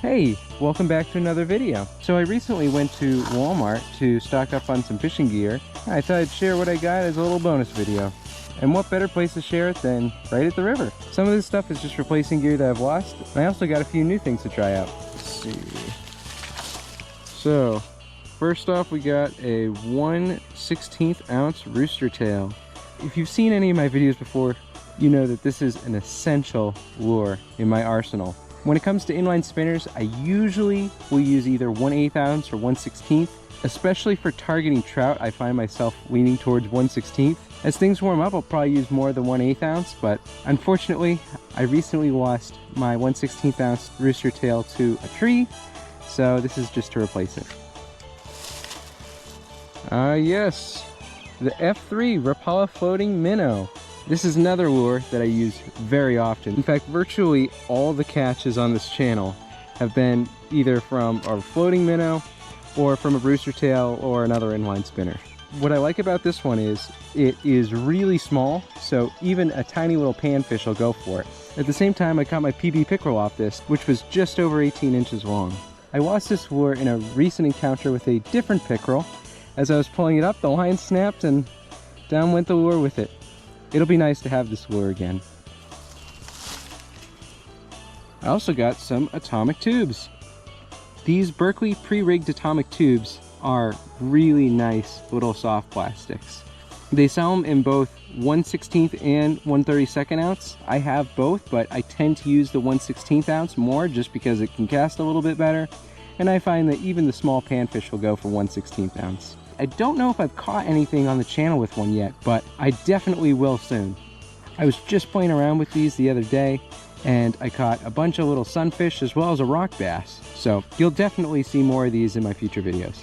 Hey, welcome back to another video. So I recently went to Walmart to stock up on some fishing gear. I thought I'd share what I got as a little bonus video. And what better place to share it than right at the river. Some of this stuff is just replacing gear that I've lost. And I also got a few new things to try out. Let's see. So, first off we got a 1/16 ounce rooster tail. If you've seen any of my videos before, you know that this is an essential lure in my arsenal. When it comes to inline spinners, I usually will use either 1/8 ounce or 1/16. Especially for targeting trout, I find myself leaning towards 1/16. As things warm up, I'll probably use more than 1/8 ounce, but unfortunately, I recently lost my 1/16 ounce rooster tail to a tree, so this is just to replace it. Yes, the F3 Rapala Floating Minnow. This is another lure that I use very often. In fact, virtually all the catches on this channel have been either from a floating minnow or from a rooster tail or another inline spinner. What I like about this one is it is really small, so even a tiny little panfish will go for it. At the same time, I caught my PB pickerel off this, which was just over 18 inches long. I lost this lure in a recent encounter with a different pickerel. As I was pulling it up, the line snapped and down went the lure with it. It'll be nice to have this lure again. I also got some atomic tubes. These Berkley pre-rigged atomic tubes are really nice little soft plastics. They sell them in both 1/16 and 1/32 ounce. I have both, but I tend to use the 1/16 ounce more just because it can cast a little bit better. And I find that even the small panfish will go for 1/16 ounce. I don't know if I've caught anything on the channel with one yet, but I definitely will soon. I was just playing around with these the other day, and I caught a bunch of little sunfish as well as a rock bass. So you'll definitely see more of these in my future videos.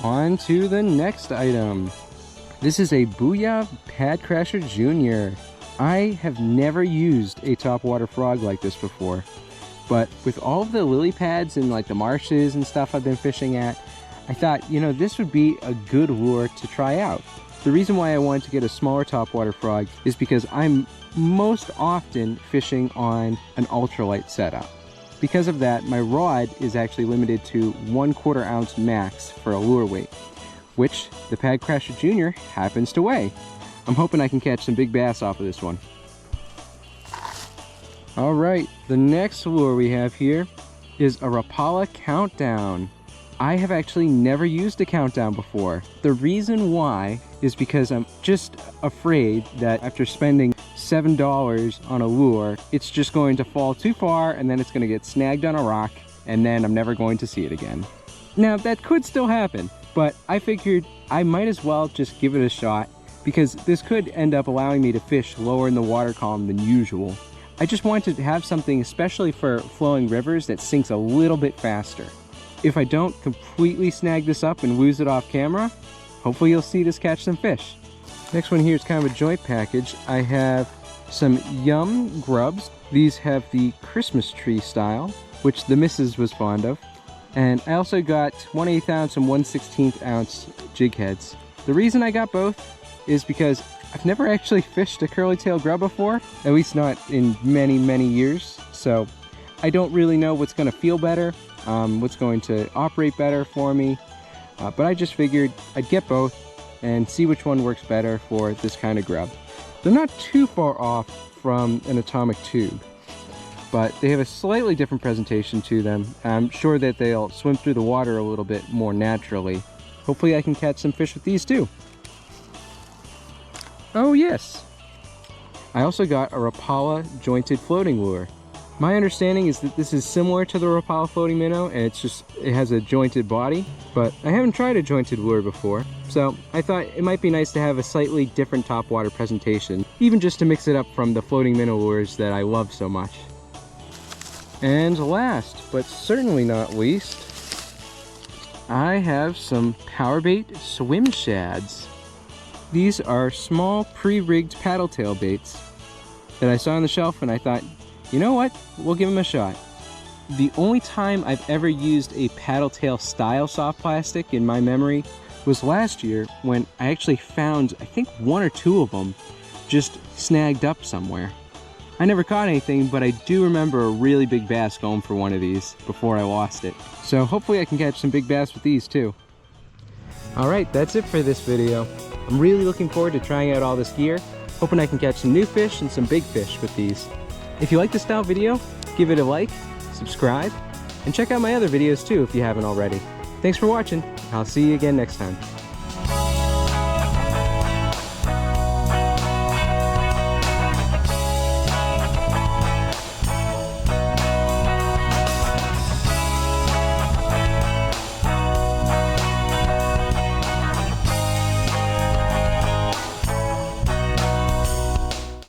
On to the next item. This is a Booyah Pad Crasher Jr. I have never used a topwater frog like this before, but with all of the lily pads and like the marshes and stuff I've been fishing at, I thought, you know, this would be a good lure to try out. The reason why I wanted to get a smaller topwater frog is because I'm most often fishing on an ultralight setup. Because of that, my rod is actually limited to 1/4 ounce max for a lure weight, which the Pad Crasher Jr. happens to weigh. I'm hoping I can catch some big bass off of this one. All right, the next lure we have here is a Rapala Countdown. I have actually never used a countdown before. The reason why is because I'm just afraid that after spending $7 on a lure, it's just going to fall too far and then it's going to get snagged on a rock and then I'm never going to see it again. Now that could still happen, but I figured I might as well just give it a shot because this could end up allowing me to fish lower in the water column than usual. I just wanted to have something especially for flowing rivers that sinks a little bit faster. If I don't completely snag this up and lose it off camera, hopefully you'll see this catch some fish. Next one here is kind of a joint package. I have some Yum grubs. These have the Christmas tree style, which the missus was fond of. And I also got 1/8 ounce and 1/16 ounce jig heads. The reason I got both is because I've never actually fished a curly tail grub before, at least not in many, many years. So I don't really know what's going to feel better. What's going to operate better for me, but I just figured I'd get both and see which one works better for this kind of grub. They're not too far off from an atomic tube, but they have a slightly different presentation to them. I'm sure that they'll swim through the water a little bit more naturally. Hopefully I can catch some fish with these too. Oh yes, I also got a Rapala jointed floating lure. My understanding is that this is similar to the Rapala Floating Minnow, and it has a jointed body, but I haven't tried a jointed lure before, so I thought it might be nice to have a slightly different topwater presentation, even just to mix it up from the floating minnow lures that I love so much. And last, but certainly not least, I have some Powerbait Swim Shads. These are small pre-rigged paddle tail baits that I saw on the shelf and I thought, you know what, we'll give them a shot. The only time I've ever used a paddle tail style soft plastic in my memory was last year when I actually found, I think, 1 or 2 of them just snagged up somewhere. I never caught anything, but I do remember a really big bass going for one of these before I lost it. So hopefully I can catch some big bass with these too. Alright, that's it for this video. I'm really looking forward to trying out all this gear, hoping I can catch some new fish and some big fish with these. If you like this style video, give it a like, subscribe, and check out my other videos too if you haven't already. Thanks for watching. I'll see you again next time.